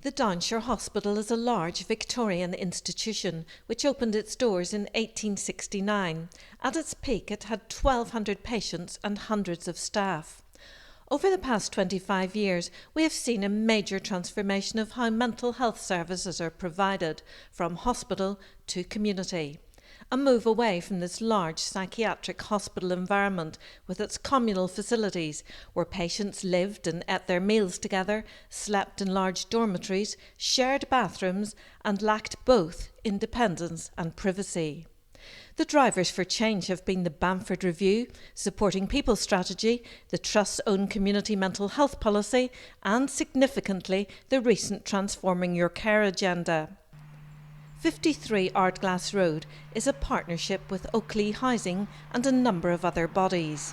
The Downshire Hospital is a large Victorian institution which opened its doors in 1869. At its peak it had 1,200 patients and hundreds of staff. Over the past 25 years, we have seen a major transformation of how mental health services are provided, from hospital to community. A move away from this large psychiatric hospital environment with its communal facilities, where patients lived and ate their meals together, slept in large dormitories, shared bathrooms, and lacked both independence and privacy. The drivers for change have been the Bamford Review, Supporting People Strategy, the Trust's own community mental health policy, and significantly, the recent Transforming Your Care agenda. 53 Ardglass Road is a partnership with Oakley Housing and a number of other bodies.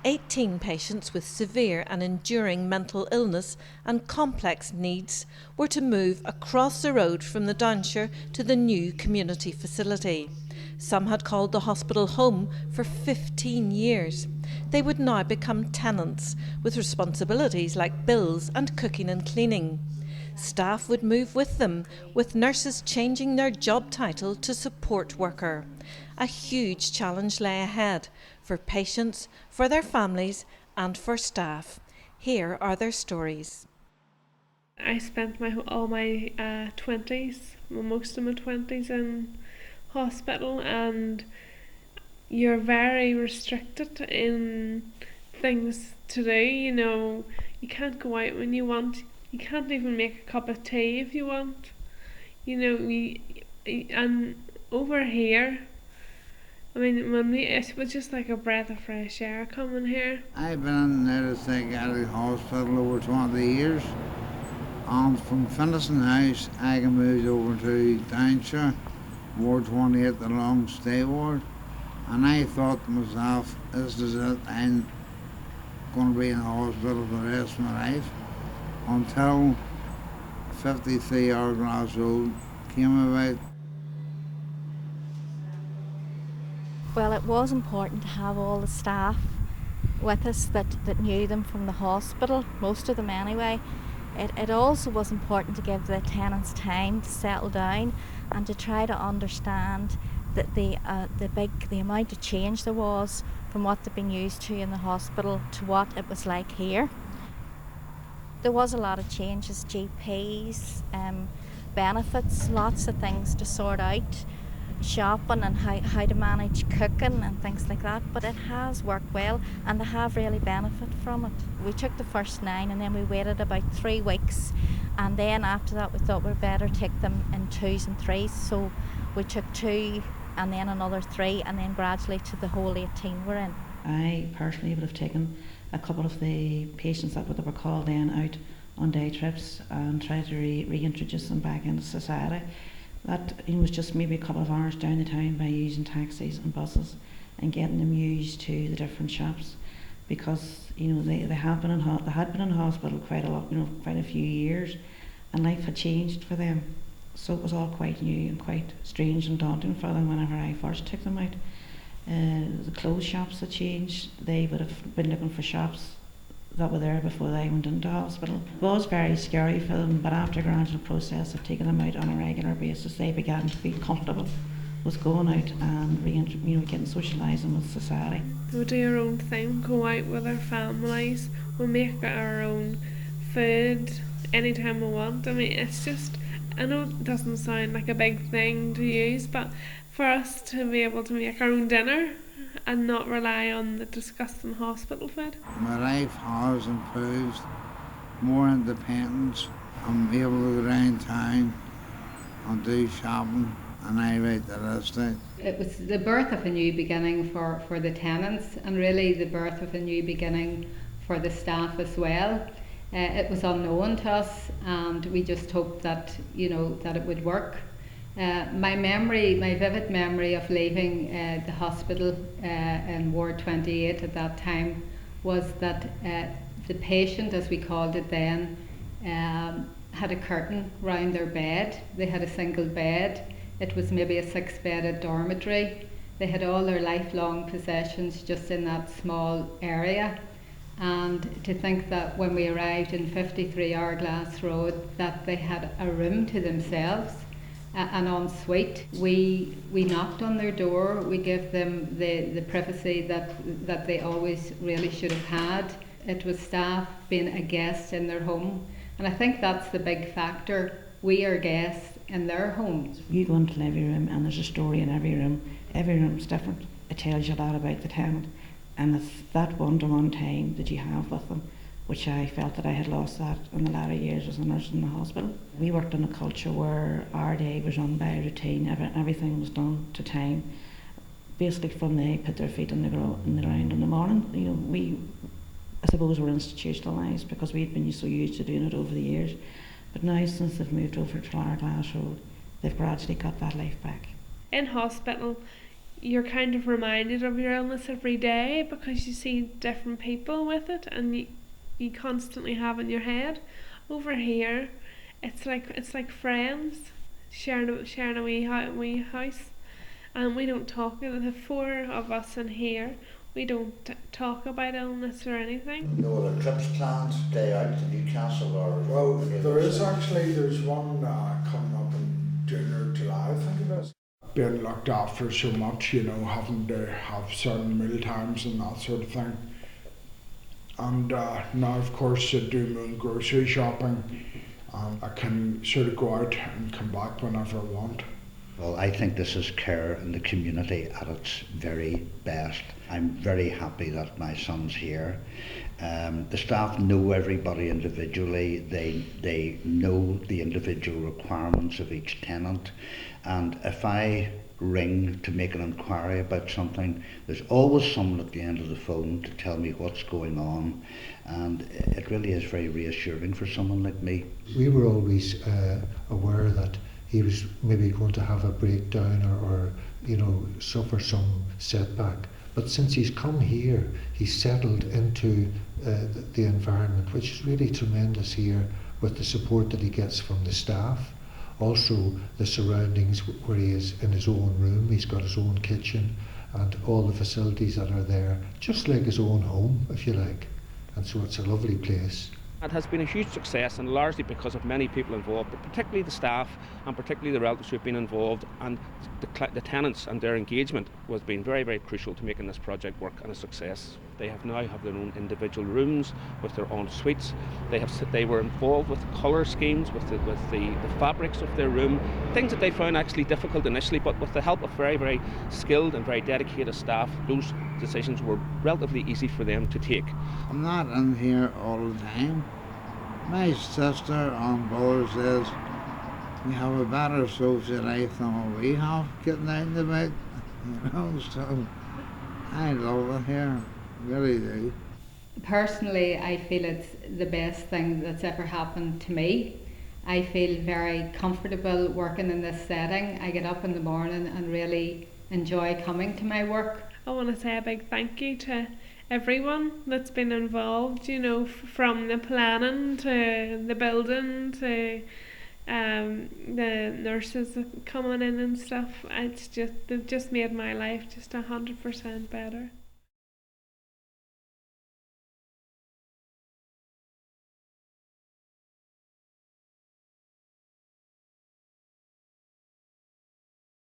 18 patients with severe and enduring mental illness and complex needs were to move across the road from the Downshire to the new community facility. Some had called the hospital home for 15 years. They would now become tenants, with responsibilities like bills and cooking and cleaning. Staff would move with them, with nurses changing their job title to support worker. A huge challenge lay ahead for patients, for their families and for staff. Here are their stories. I spent all my 20s, most of my 20s in hospital, and you're very restricted in things to do. You can't go out when you want. You can't even make a cup of tea if you want. And over here, it was just like a breath of fresh air coming here. I've been in the psychiatric hospital over 20 years. And from Finlayson House, I moved over to Downshire, Ward 28, the long stay ward. And I thought to myself, this is it, I'm going to be in the hospital for the rest of my life. Until 53 Ardglass Road came about. Well, it was important to have all the staff with us that knew them from the hospital, most of them anyway. It also was important to give the tenants time to settle down and to try to understand that the amount of change there was from what they'd been used to in the hospital to what it was like here. There was a lot of changes, GPs, benefits, lots of things to sort out, shopping and how to manage cooking and things like that, but it has worked well and they have really benefited from it. We took the first 9 and then we waited about 3 weeks, and then after that we thought we'd better take them in 2s and 3s, so we took 2 and then another 3 and then gradually to the whole 18 we're in. I personally would have taken a couple of the patients that were called then out on day trips and tried to reintroduce them back into society. That was just maybe a couple of hours down the town by using taxis and buses and getting them used to the different shops, because they had been in hospital quite a lot, quite a few years, and life had changed for them. So it was all quite new and quite strange and daunting for them whenever I first took them out. The clothes shops had changed. They would have been looking for shops that were there before they went into hospital. It was very scary for them, but after a gradual process of taking them out on a regular basis, they began to feel comfortable with going out and getting socialising with society. We do our own thing, go out with our families, we make our own food anytime we want. It's just, I know it doesn't sound like a big thing to use, but for us to be able to make our own dinner and not rely on the disgusting hospital food. My life has improved, more independence. I'm able to go down town and do shopping, and I write the list out. It was the birth of a new beginning for the tenants, and really the birth of a new beginning for the staff as well. It was unknown to us, and we just hoped that that it would work. My vivid memory of leaving the hospital in Ward 28 at that time was that the patient, as we called it then, had a curtain round their bed. They had a single bed. It was maybe a 6-bedded dormitory. They had all their lifelong possessions just in that small area. And to think that when we arrived in 53 Ardglass Road that they had a room to themselves, an ensuite. We knocked on their door, we gave them the privacy that they always really should have had. It was staff being a guest in their home, and I think that's the big factor. We are guests in their homes. You go into every room and there's a story in every room. Every room's different. It tells you a lot about the tenant, and it's that one-to-one time that you have with them, which I felt that I had lost that in the latter years as a nurse in the hospital. We worked in a culture where our day was run by routine, everything was done to time. Basically from they put their feet in the ground in the morning, you know, I suppose we're institutionalised because we'd been so used to doing it over the years. But now since they've moved over to Ardglass Road, they've gradually got that life back. In hospital, you're kind of reminded of your illness every day because you see different people with it and you constantly have in your head. Over here, it's like friends sharing a wee house, and we don't talk. The four of us in here, we don't talk about illness or anything. No other trips planned, day out to Newcastle or? Well, there's one coming up in June or July, I think it is. Being looked after so much, you know, having to have certain meal times and that sort of thing. And now, of course, I do my own grocery shopping, and I can sort of go out and come back whenever I want. Well, I think this is care in the community at its very best. I'm very happy that my son's here. The staff know everybody individually. They know the individual requirements of each tenant. And if I ring to make an inquiry about something, there's always someone at the end of the phone to tell me what's going on. And it really is very reassuring for someone like me. We were always aware that he was maybe going to have a breakdown or you know, suffer some setback. But since he's come here, he's settled into the environment, which is really tremendous here with the support that he gets from the staff. Also the surroundings where he is in his own room, he's got his own kitchen and all the facilities that are there, just like his own home, if you like. And so it's a lovely place. It has been a huge success, and largely because of many people involved, but particularly the staff and particularly the relatives who have been involved, and the tenants and their engagement has been very, very crucial to making this project work and a success. They now have their own individual rooms with their own suites. They were involved with colour schemes, with the fabrics of their room, things that they found actually difficult initially, but with the help of very, very skilled and very dedicated staff, those decisions were relatively easy for them to take. I'm not in here all the time. My sister and brother says we have a better social life than what we have getting out and about, you know, so I love it here, really do. Personally, I feel it's the best thing that's ever happened to me. I feel very comfortable working in this setting. I get up in the morning and really enjoy coming to my work. I want to say a big thank you to everyone that's been involved, you know, from the planning to the building to the nurses coming in and stuff. They've just made my life just 100% better.